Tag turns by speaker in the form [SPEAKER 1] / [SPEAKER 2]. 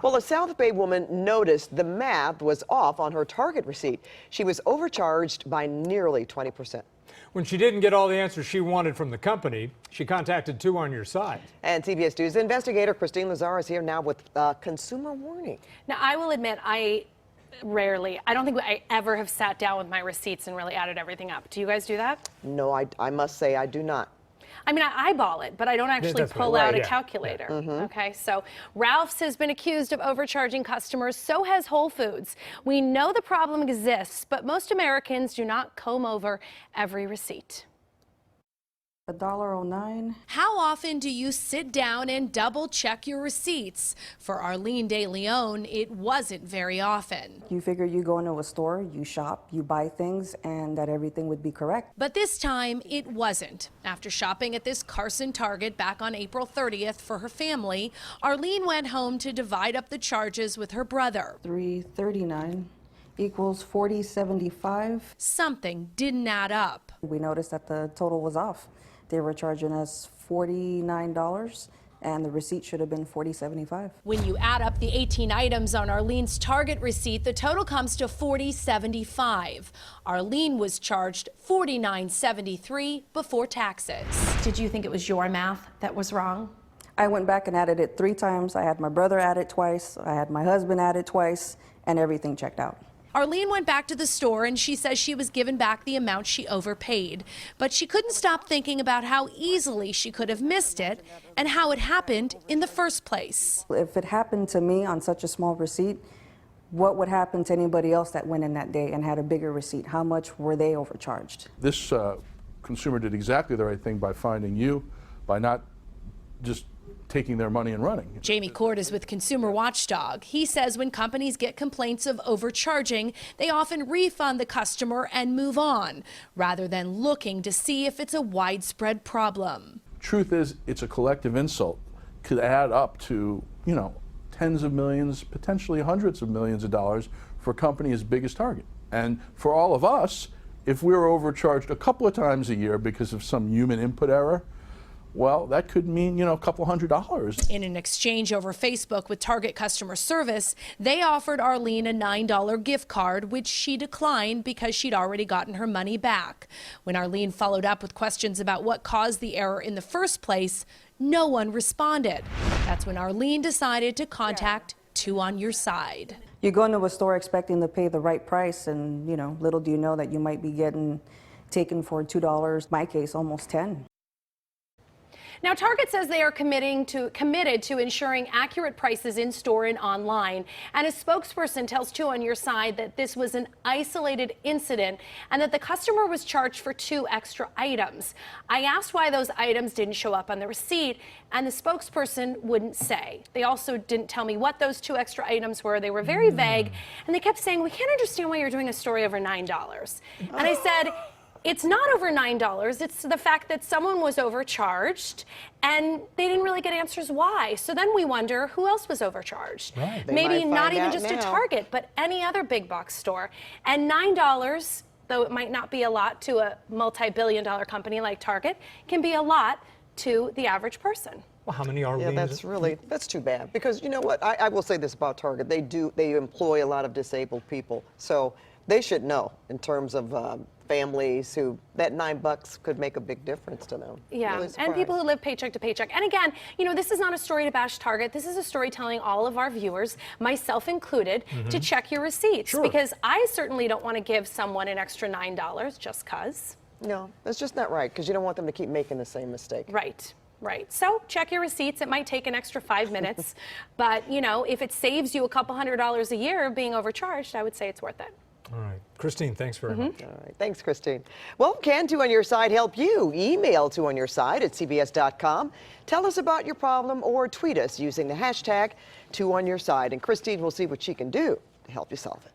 [SPEAKER 1] Well, a South Bay woman noticed the math was off on her Target receipt. She was overcharged by nearly 20%.
[SPEAKER 2] When she didn't get all the answers she wanted from the company, she contacted Two on Your Side.
[SPEAKER 1] And CBS News investigator Kristine Lazar is here now with a consumer warning.
[SPEAKER 3] Now, I will admit, I don't think I ever have sat down with my receipts and really added everything up. Do you guys do that?
[SPEAKER 1] No, I must say I do not.
[SPEAKER 3] I mean, I eyeball it, but I don't actually pull out a calculator. Okay, so Ralph's has been accused of overcharging customers. So has Whole Foods. We know the problem exists, but most Americans do not comb over every receipt.
[SPEAKER 4] $1.09.
[SPEAKER 5] How often do you sit down and double check your receipts? For Arleen De Leon, it wasn't very often.
[SPEAKER 4] You figure you go into a store, you shop, you buy things, and that everything would be correct.
[SPEAKER 5] But this time, it wasn't. After shopping at this Carson Target back on April 30th for her family, Arleen went home to divide up the charges with her brother.
[SPEAKER 4] $3.39 equals $40.75.
[SPEAKER 5] Something didn't add up.
[SPEAKER 4] We noticed that the total was off. They were charging us $49, and the receipt should have been $40.75.
[SPEAKER 5] When you add up the 18 items on Arleen's Target receipt, the total comes to $40.75. Arleen was charged $49.73 before taxes.
[SPEAKER 3] Did you think it was your math that was wrong?
[SPEAKER 4] I went back and added it 3 times. I had my brother add it twice. I had my husband add it twice, and everything checked out.
[SPEAKER 5] Arleen went back to the store and she says she was given back the amount she overpaid. But she couldn't stop thinking about how easily she could have missed it and how it happened in the first place.
[SPEAKER 4] If it happened to me on such a small receipt, what would happen to anybody else that went in that day and had a bigger receipt? How much were they overcharged?
[SPEAKER 6] This consumer did exactly the right thing by finding you, by not just taking their money and running.
[SPEAKER 5] Jamie Court is with Consumer Watchdog. He says when companies get complaints of overcharging, they often refund the customer and move on, rather than looking to see if it's a widespread problem.
[SPEAKER 6] Truth is, it's a collective insult. Could add up to, tens of millions, potentially hundreds of millions of dollars for a company as big as Target. And for all of us, if we were overcharged a couple of times a year because of some human input error, well, that could mean, a couple $100s.
[SPEAKER 5] In an exchange over Facebook with Target customer service, they offered Arleen a $9 gift card, which she declined because she'd already gotten her money back. When Arleen followed up with questions about what caused the error in the first place, no one responded. That's when Arleen decided to contact Two on Your Side.
[SPEAKER 4] You go into a store expecting to pay the right price, and, little do you know that you might be getting taken for $2, in my case, almost 10.
[SPEAKER 3] Now, Target says they are committed to ensuring accurate prices in store and online. And a spokesperson tells Two on Your Side that this was an isolated incident and that the customer was charged for 2 extra items. I asked why those items didn't show up on the receipt, and the spokesperson wouldn't say. They also didn't tell me what those 2 extra items were. They were very vague, and they kept saying, "We can't understand why you're doing a story over $9." And I said, it's not over $9. It's the fact that someone was overcharged and they didn't really get answers why. So then we wonder who else was overcharged.
[SPEAKER 1] Right.
[SPEAKER 3] Maybe not even just a Target, but any other big box store. And $9, though it might not be a lot to a multi-billion-dollar company like Target, can be a lot to the average person.
[SPEAKER 2] Well, how many are we?
[SPEAKER 1] Yeah, that's too bad. Because you know what? I will say this about Target. They employ a lot of disabled people. So they should know in terms of families who that $9 could make a big difference to them.
[SPEAKER 3] Yeah,
[SPEAKER 1] really
[SPEAKER 3] and people who live paycheck to paycheck. And again, this is not a story to bash Target. This is a story telling all of our viewers, myself included, to check your receipts.
[SPEAKER 2] Sure.
[SPEAKER 3] Because I certainly don't want to give someone an extra $9 just because.
[SPEAKER 1] No, that's just not right, because you don't want them to keep making the same mistake.
[SPEAKER 3] Right. Right. So check your receipts. It might take an extra 5 minutes, but if it saves you a couple $100s a year of being overcharged, I would say it's worth it.
[SPEAKER 2] All right. Kristine, thanks very much.
[SPEAKER 1] All right. Thanks, Kristine. Well, can Two on Your Side help you? Email twoonyourside@cbs.com. Tell us about your problem or tweet us using the hashtag #TwoOnYourSide. And Kristine will see what she can do to help you solve it.